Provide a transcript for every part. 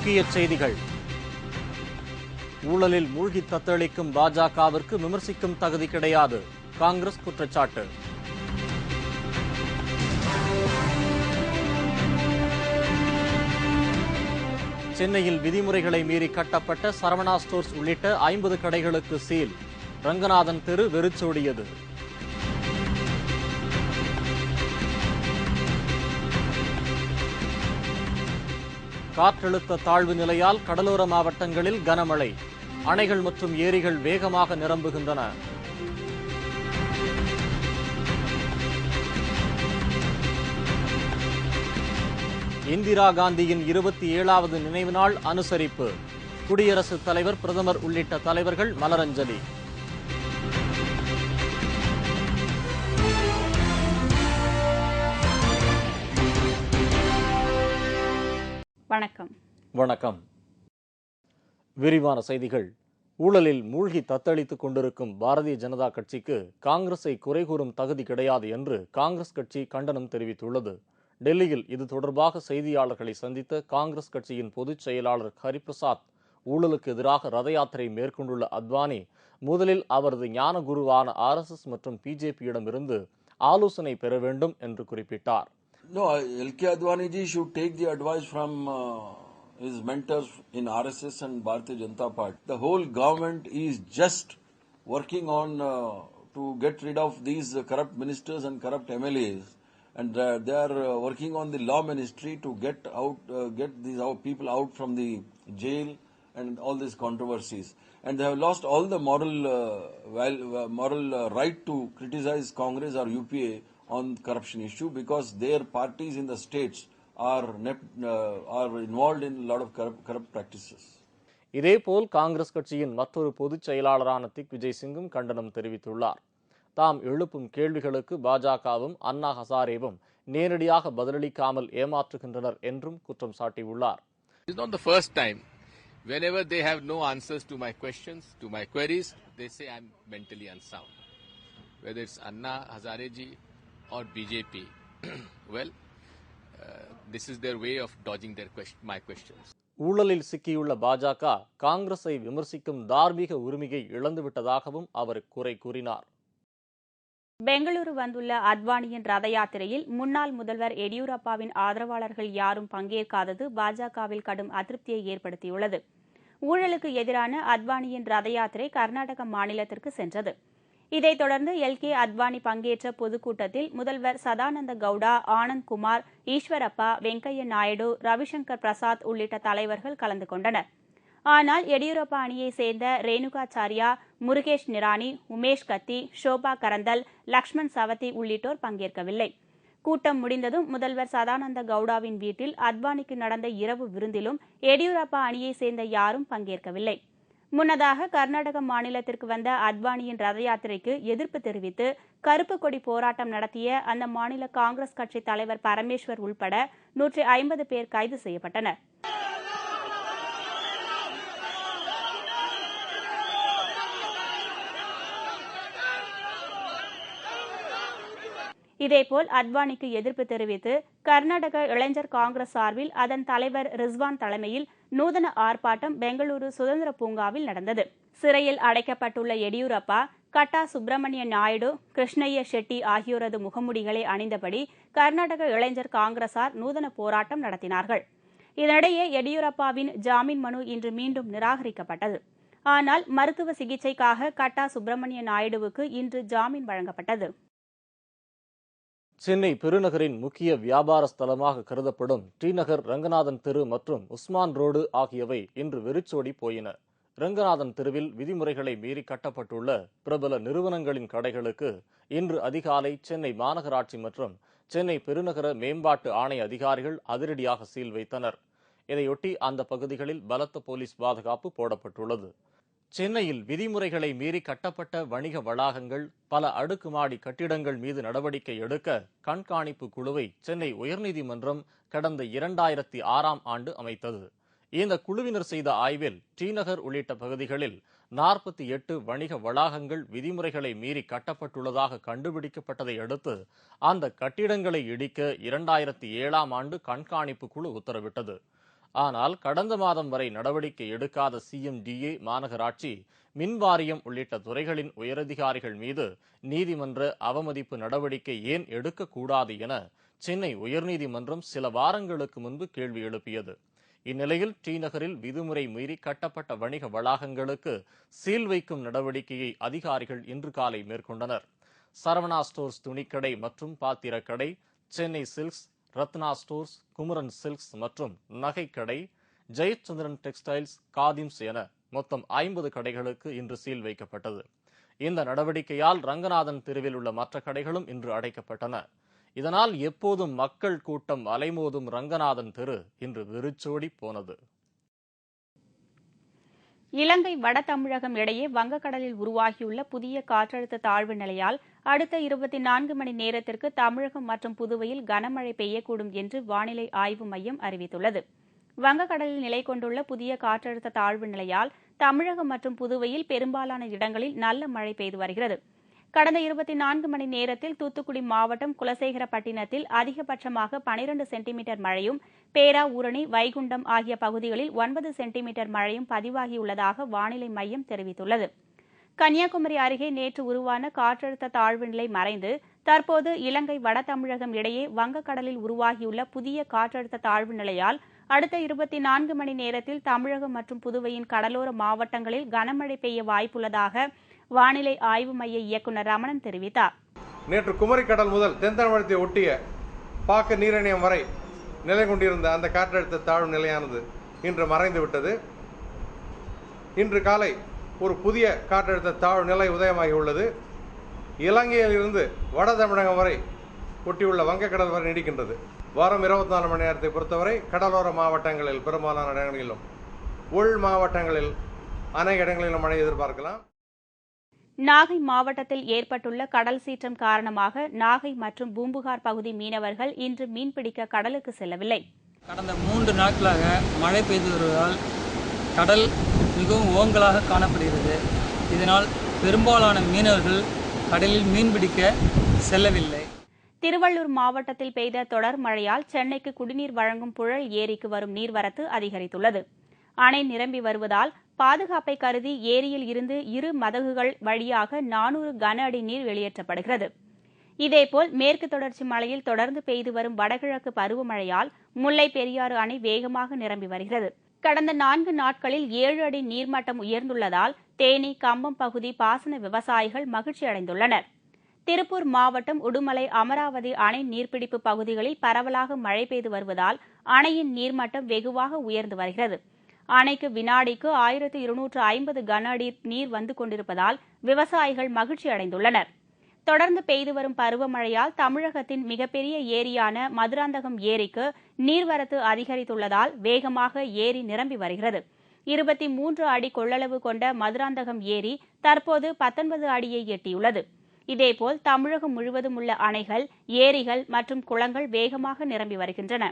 முக்கிய செய்திகள். ஊழலில் மூழ்கி தத்தளிக்கும் பாஜகவிற்கு விமர்சிக்கும் தகுதி கிடையாது, காங்கிரஸ் குற்றச்சாட்டு. சென்னையில் விதிமுறைகளை மீறி கட்டப்பட்ட சரவணா ஸ்டோர்ஸ் உள்ளிட்ட 50 கடைகளுக்கு சீல். ரங்கநாதன் தெரு வெறிச்சோடியது. காற்றழுத்த தாழ்வு நிலையால் கடலோர மாவட்டங்களில் கனமழை. அணைகள் மற்றும் ஏரிகள் வேகமாக நிரம்புகின்றன. இந்திரா காந்தியின் 27வது நினைவு நாள் அனுசரிப்பு. குடியரசுத் தலைவர், பிரதமர் உள்ளிட்ட தலைவர்கள் மலரஞ்சலி. வணக்கம். விரிவான செய்திகள். ஊழலில் மூழ்கி தத்தளித்துக் கொண்டிருக்கும் பாரதிய ஜனதா கட்சிக்கு காங்கிரஸை குறை கூறும் தகுதி கிடையாது என்று காங்கிரஸ் கட்சி கண்டனம் தெரிவித்துள்ளது. டெல்லியில் இது தொடர்பாக செய்தியாளர்களை சந்தித்த காங்கிரஸ் கட்சியின் பொதுச் செயலாளர் ஹரிபிரசாத், ஊழலுக்கு எதிராக ரத யாத்திரை மேற்கொண்டுள்ள அத்வானி முதலில் அவரது ஞான குருவான RSS மற்றும் பிஜேபியிடமிருந்து ஆலோசனை பெற வேண்டும் என்று குறிப்பிட்டார். No, L.K. Advani ji should take the advice from his mentors in RSS and Bharatiya Janata Party. The whole government is just working on to get rid of these corrupt ministers and corrupt MLAs, and they are working on the law ministry to get these people out from the jail and all these controversies. And they have lost all the moral right to criticize Congress or UPA on corruption issue because their parties in the states are involved in a lot of corrupt practices. இதேபோல் காங்கிரஸ் கட்சியின் மற்றொரு பொதுச் செயலாளரான திக்விஜய் சிங்கும் கண்டனம் தெரிவித்துள்ளார். தாம் எழுப்பும் கேள்விகளுக்கு பாஜகவும் அண்ணா ஹசாரேவும் நேரடியாக பதிலளிக்காமல் ஏமாற்றுகின்றனர் என்றும் குற்றம் சாட்டியுள்ளார். It's not the first time. Whenever they have no answers to my questions, to my queries, they say I'm mentally unsound. Whether it's Anna Hazare ji or BJP, well, this is their way of dodging my questions. ஊழலில் சிக்கியுள்ள பாஜக காங்கிரஸை விமர்சிக்கும் தார்மீக உரிமையை இழந்துவிட்டதாகவும் அவர் குறை கூறினார். பெங்களூரு வந்துள்ள அத்வானியின் ரத யாத்திரையில் முன்னாள் முதல்வர் எடியூரப்பாவின் ஆதரவாளர்கள் யாரும் பங்கேற்காதது பாஜகவில் கடும் அதிருப்தியை ஏற்படுத்தியுள்ளது. ஊழலுக்கு எதிரான அத்வானியின் ரத யாத்திரை கர்நாடக மாநிலத்திற்கு சென்றது. இதைத் தொடர்ந்து L.K. அத்வானி பங்கேற்ற பொதுக்கூட்டத்தில் முதல்வர் சதானந்த கவுடா, ஆனந்த் குமார், ஈஸ்வரப்பா, வெங்கையா நாயுடு, ரவிசங்கர் பிரசாத் உள்ளிட்ட தலைவர்கள் கலந்து கொண்டனர். ஆனால் எடியூரப்பா அணியை சேர்ந்த ரேணுகாச்சாரியா, முருகேஷ் நிராணி, உமேஷ் கத்தி, ஷோபா கரந்தல், லக்ஷ்மண் சவதி உள்ளிட்டோர் பங்கேற்கவில்லை. கூட்டம் முடிந்ததும் முதல்வர் சதானந்த கவுடாவின் வீட்டில் அத்வானிக்கு நடந்த இரவு விருந்திலும் எடியூரப்பா அணியை சேர்ந்த யாரும் பங்கேற்கவில்லை. முன்னதாக கர்நாடக மாநிலத்திற்கு வந்த அத்வானியின் ரத யாத்திரைக்கு எதிர்ப்பு தெரிவித்து கருப்பு கொடி போராட்டம் நடத்திய அந்த மாநில காங்கிரஸ் கட்சி தலைவர் பரமேஸ்வர் உள்பட 150 பேர் கைது செய்யப்பட்டனர். இதேபோல் அத்வானிக்கு எதிர்ப்பு தெரிவித்து கர்நாடக இளைஞர் காங்கிரஸ் சார்பில் அதன் தலைவர் ரிஸ்வான் தலைமையில் நூதன ஆர்ப்பாட்டம் பெங்களூரு சுதந்திர பூங்காவில் நடந்தது. சிறையில் அடைக்கப்பட்டுள்ள எடியூரப்பா, கட்டா சுப்பிரமணிய நாயுடு, கிருஷ்ணய்ய ஷெட்டி ஆகியோரது முகமுடிகளை அணிந்தபடி கர்நாடக இளைஞர் காங்கிரசார் நூதன போராட்டம் நடத்தினார்கள். இதனிடையே எடியூரப்பாவின் ஜாமீன் மனு இன்று மீண்டும் நிராகரிக்கப்பட்டது. ஆனால் மருத்துவ சிகிச்சைக்காக கட்டா சுப்பிரமணிய நாயுடுவுக்கு இன்று ஜாமீன் வழங்கப்பட்டது. சென்னை பெருநகரின் முக்கிய வியாபார ஸ்தலமாக கருதப்படும் டி நகர், ரங்கநாதன் தெரு மற்றும் உஸ்மான் ரோடு ஆகியவை இன்று வெறிச்சோடி போயின. ரங்கநாதன் தெருவில் விதிமுறைகளை மீறி கட்டப்பட்டுள்ள பிரபல நிறுவனங்களின் கடைகளுக்கு இன்று அதிகாலை சென்னை மாநகராட்சி மற்றும் சென்னை பெருநகர மேம்பாட்டு ஆணைய அதிகாரிகள் அதிரடியாக சீல் வைத்தனர். இதையொட்டி அந்த பகுதிகளில் பலத்த போலீஸ் பாதுகாப்பு போடப்பட்டுள்ளது. சென்னையில் விதிமுறைகளை மீறி கட்டப்பட்ட வணிக வளாகங்கள், பல அடுக்குமாடி கட்டிடங்கள் மீது நடவடிக்கை எடுக்க கண்காணிப்பு குழுவை சென்னை உயர்நீதிமன்றம் கடந்த 2006ஆம் ஆண்டு அமைத்தது. இந்த குழுவினர் செய்த ஆய்வில் டி நகர் உள்ளிட்ட பகுதிகளில் 48 வணிக வளாகங்கள் விதிமுறைகளை மீறி கட்டப்பட்டுள்ளதாக கண்டுபிடிக்கப்பட்டதை அடுத்து அந்த கட்டிடங்களை இடிக்க 2007ஆம் ஆண்டு கண்காணிப்பு குழு உத்தரவிட்டது. ஆனால் கடந்த மாதம் வரை நடவடிக்கை எடுக்காத சிஎம்டிஏ, மாநகராட்சி, மின்வாரியம் உள்ளிட்ட துறைகளின் உயரதிகாரிகள் மீது நீதிமன்ற அவமதிப்பு நடவடிக்கை ஏன் எடுக்கக்கூடாது என சென்னை உயர்நீதிமன்றம் சில வாரங்களுக்கு முன்பு கேள்வி எழுப்பியது. இந்நிலையில் டி நகரில் விதிமுறை மீறி கட்டப்பட்ட வணிக வளாகங்களுக்கு சீல் வைக்கும் நடவடிக்கையை அதிகாரிகள் இன்று காலை மேற்கொண்டனர். சரவணா ஸ்டோர்ஸ் துணிக்கடை மற்றும் பாத்திரக்கடை, Chennai silks, Ratna stores, Kumaran silks மற்றும் நகைக்கடை, ஜெயச்சந்திரன் டெக்ஸ்டைல்ஸ், காதிம்ஸ் என மொத்தம் 50 கடைகளுக்கு இன்று சீல் வைக்கப்பட்டது. இந்த நடவடிக்கையால் ரங்கநாதன் தெருவில் உள்ள மற்ற கடைகளும் இன்று அடைக்கப்பட்டன. இதனால் எப்போதும் மக்கள் கூட்டம் அலைமோதும் ரங்கநாதன் தெரு இன்று வெறிச்சோடி போனது. இலங்கை வட தமிழகம் இடையே வங்கக்கடலில் உருவாகியுள்ள புதிய காற்றழுத்த தாழ்வு நிலையால் அடுத்த 24 மணி நேரத்திற்கு தமிழகம் மற்றும் புதுவையில் கனமழை பெய்யக்கூடும் என்று வானிலை ஆய்வு மையம் அறிவித்துள்ளது. வங்கக்கடலில் நிலை கொண்டுள்ள புதிய காற்றழுத்த தாழ்வு நிலையால் தமிழகம் மற்றும் புதுவையில் பெரும்பாலான இடங்களில் நல்ல மழை பெய்து வருகிறது. கடந்த 24 மணி நேரத்தில் தூத்துக்குடி மாவட்டம் குலசேகரப்பட்டினத்தில் அதிகபட்சமாக 12 சென்டிமீட்டர் மழையும், பேராவூரணி, வைகுண்டம் ஆகிய பகுதிகளில் 9 சென்டிமீட்டர் மழையும் பதிவாகியுள்ளதாக வானிலை மையம் தெரிவித்துள்ளது. கன்னியாகுமரி அருகே நேற்று உருவான காற்றழுத்த தாழ்வு நிலை மறைந்து தற்போது இலங்கை வட தமிழகம் இடையே வங்கக்கடலில் உருவாகியுள்ள புதிய காற்றழுத்த தாழ்வு நிலையால் அடுத்த 24 மணி நேரத்தில் தமிழகம் மற்றும் புதுவையின் கடலோர மாவட்டங்களில் கனமழை பெய்ய வாய்ப்புள்ளதாக வானிலை ஆய்வு மைய இயக்குநர் ரமணன் தெரிவித்தார். நேற்று குமரி கடல் முதல் தென் தமிழகத்தை ஒட்டிய பாக்க நீரிணையம் வரை நிலை கொண்டிருந்த அந்த காற்றழுத்த தாழ்வு நிலையானது இன்று மறைந்துவிட்டது. இன்று காலை ஒரு புதிய காற்றழுத்த தாழ்வு நிலை உதயமாகியுள்ளது. இலங்கையில் இருந்து வட தமிழகம் வரை ஒட்டியுள்ள வங்கக்கடல் வரை நீடிக்கின்றது. வாரம் 24 மணி நேரத்தை பொறுத்தவரை கடலோர மாவட்டங்களில் பெரும்பாலான இடங்களிலும், உள் மாவட்டங்களில் அநேக இடங்களிலும் மழை எதிர்பார்க்கலாம். நாகை மாவட்டத்தில் ஏற்பட்டுள்ள கடல் சீற்றம் காரணமாக நாகை மற்றும் பூம்புகார் பகுதி மீனவர்கள் இன்று மீன்பிடிக்க கடலுக்கு செல்லவில்லை. கடந்த 3 நாட்களாக மழை பெய்து வருவதால் கடல் மிகவும் ஓங்கலாக காணப்படுகிறது. இதனால் பெரும்பாலான மீனவர்கள் கடலில் மீன்பிடிக்க செல்லவில்லை. திருவள்ளூர் மாவட்டத்தில் பெய்த தொடர் மழையால் சென்னைக்கு குடிநீர் வழங்கும் புழல் ஏரிக்கு வரும் நீர்வரத்து அதிகரித்துள்ளது. அணை நிரம்பி வருவதால் பாதுகாப்பை கருதி ஏரியில் இருந்து 2 மதகுகள் வழியாக 400 கன அடி நீர் வெளியேற்றப்படுகிறது. இதேபோல் மேற்கு தொடர்ச்சி மலையில் தொடர்ந்து பெய்து வரும் வடகிழக்கு பருவமழையால் முல்லை பெரியாறு அணை வேகமாக நிரம்பி வருகிறது. கடந்த 4 நாட்களில் 7 அடி நீர்மட்டம் உயர்ந்துள்ளதால் தேனி, கம்பம் பகுதி பாசன விவசாயிகள் மகிழ்ச்சி அடைந்துள்ளனர். திருப்பூர் மாவட்டம் உடுமலை, அமராவதி அணை நீர்பிடிப்பு பகுதிகளில் பரவலாக மழை பெய்து வருவதால் அணையின் நீர்மட்டம் வெகுவாக உயர்ந்து வருகிறது. அணைக்கு வினாடிக்கு 1250 கன அடி நீர் வந்து கொண்டிருப்பதால் விவசாயிகள் மகிழ்ச்சி அடைந்துள்ளனர். தொடர்ந்து பெய்து வரும் பருவமழையால் தமிழகத்தின் மிகப்பெரிய ஏரியான மதுராந்தகம் ஏரிக்கு நீர்வரத்து அதிகரித்துள்ளதால் வேகமாக ஏரி நிரம்பி வருகிறது. 23 அடி கொள்ளளவு கொண்ட மதுராந்தகம் ஏரி தற்போது 19 அடியை எட்டியுள்ளது. இதேபோல் தமிழகம் முழுவதும் உள்ள அணைகள், ஏரிகள் மற்றும் குளங்கள் வேகமாக நிரம்பி வருகின்றன.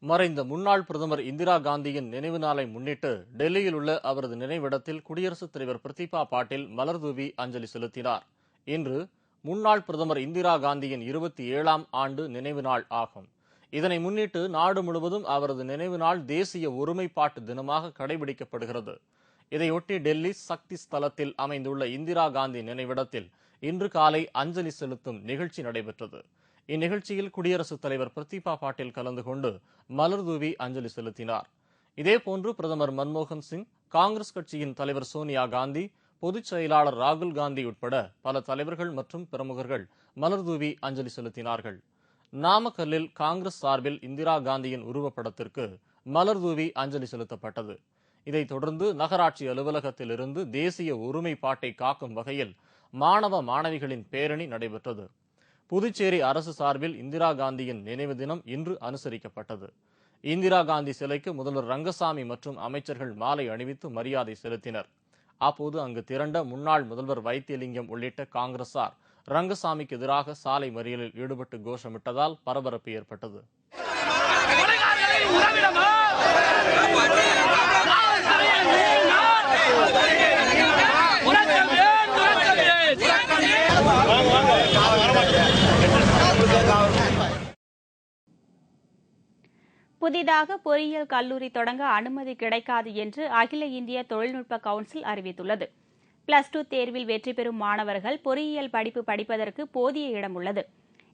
மறைந்த முன்னாள் பிரதமர் இந்திரா காந்தியின் நினைவு நாளை முன்னிட்டு டெல்லியில் உள்ள அவரது நினைவிடத்தில் குடியரசுத் தலைவர் பிரதீபா பாட்டீல் மலர்தூவி அஞ்சலி செலுத்தினார். இன்று முன்னாள் பிரதமர் இந்திரா காந்தியின் 27ஆம் ஆண்டு நினைவு நாள் ஆகும். இதனை முன்னிட்டு நாடு முழுவதும் அவரது நினைவு நாள் தேசிய ஒருமைப்பாட்டு தினமாக கடைபிடிக்கப்படுகிறது. இதையொட்டி டெல்லி சக்தி ஸ்தலத்தில் அமைந்துள்ள இந்திரா காந்தி நினைவிடத்தில் இன்று காலை அஞ்சலி செலுத்தும் நிகழ்ச்சி நடைபெற்றது. இந்நிகழ்ச்சியில் குடியரசுத் தலைவர் பிரதீபா பாட்டீல் கலந்து கொண்டு மலர்தூவி அஞ்சலி செலுத்தினார். இதேபோன்று பிரதமர் மன்மோகன் சிங், காங்கிரஸ் கட்சியின் தலைவர் சோனியா காந்தி, பொதுச் செயலாளர் ராகுல் காந்தி உட்பட பல தலைவர்கள் மற்றும் பிரமுகர்கள் மலர்தூவி அஞ்சலி செலுத்தினார்கள். நாமக்கல்லில் காங்கிரஸ் சார்பில் இந்திரா காந்தியின் உருவப்படத்திற்கு மலர்தூவி அஞ்சலி செலுத்தப்பட்டது. இதைத் தொடர்ந்து நகராட்சி அலுவலகத்தில் இருந்து தேசிய ஒருமைப்பாட்டை காக்கும் வகையில் மாணவ மாணவிகளின் பேரணி நடைபெற்றது. புதுச்சேரி அரசு சார்பில் இந்திரா காந்தியின் நினைவு தினம் இன்று அனுசரிக்கப்பட்டது. இந்திரா காந்தி சிலைக்கு முதல்வர் ரங்கசாமி மற்றும் அமைச்சர்கள் மாலை அணிவித்து மரியாதை செலுத்தினர். அப்போது அங்கு திரண்ட முன்னாள் முதல்வர் வைத்தியலிங்கம் உள்ளிட்ட காங்கிரசார் ரங்கசாமிக்கு எதிராக சாலை மறியலில் ஈடுபட்டு கோஷமிட்டதால் பரபரப்பு ஏற்பட்டது. புதிதாக பொறியியல் கல்லூரி தொடங்க அனுமதி கிடைக்காது என்று அகில இந்திய தொழில்நுட்ப கவுன்சில் அறிவித்துள்ளது. +2 தேர்வில் வெற்றி பெறும் மாணவர்கள் பொறியியல் படிப்பு படிப்பதற்கு போதிய இடம் உள்ளது.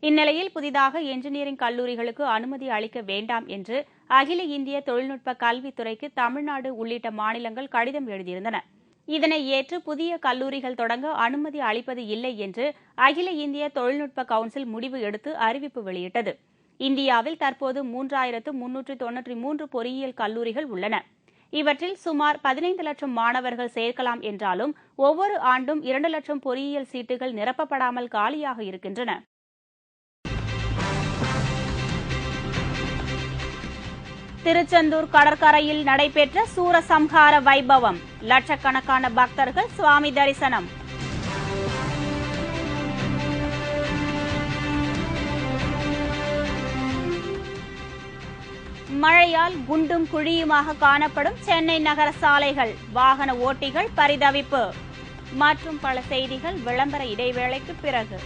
இந்நிலையில் புதிதாக என்ஜினியரிங் கல்லூரிகளுக்கு அனுமதி அளிக்க வேண்டாம் என்று அகில இந்திய தொழில்நுட்ப கல்வித்துறைக்கு தமிழ்நாடு உள்ளிட்ட மாநிலங்கள் கடிதம் எழுதியிருந்தன. இதனை ஏற்று புதிய கல்லூரிகள் தொடங்க அனுமதி அளிப்பது இல்லை என்று அகில இந்திய தொழில்நுட்ப கவுன்சில் முடிவு எடுத்து அறிவிப்பு வெளியிட்டது. இந்தியாவில் தற்போது 3393 பொறியியல் கல்லூரிகள் உள்ளன. இவற்றில் சுமார் 15 லட்சம் மாணவர்கள் சேர்க்கலாம் என்றாலும் ஒவ்வொரு ஆண்டும் 2 லட்சம் பொறியியல் சீட்டுகள் நிரப்பப்படாமல் காலியாக இருக்கின்றன. திருச்செந்தூர் கடற்கரையில் நடைபெற்ற சூரசம்ஹார வைபவம். லட்சக்கணக்கான பக்தர்கள் சுவாமி தரிசனம். மழையால் குண்டும் குழியுமாக காணப்படும் சென்னை நகர சாலைகள். வாகன ஓட்டிகள் பரிதவிப்பு. மற்றும் பல செய்திகள் விளம்பர இடைவேளைக்கு பிறகு.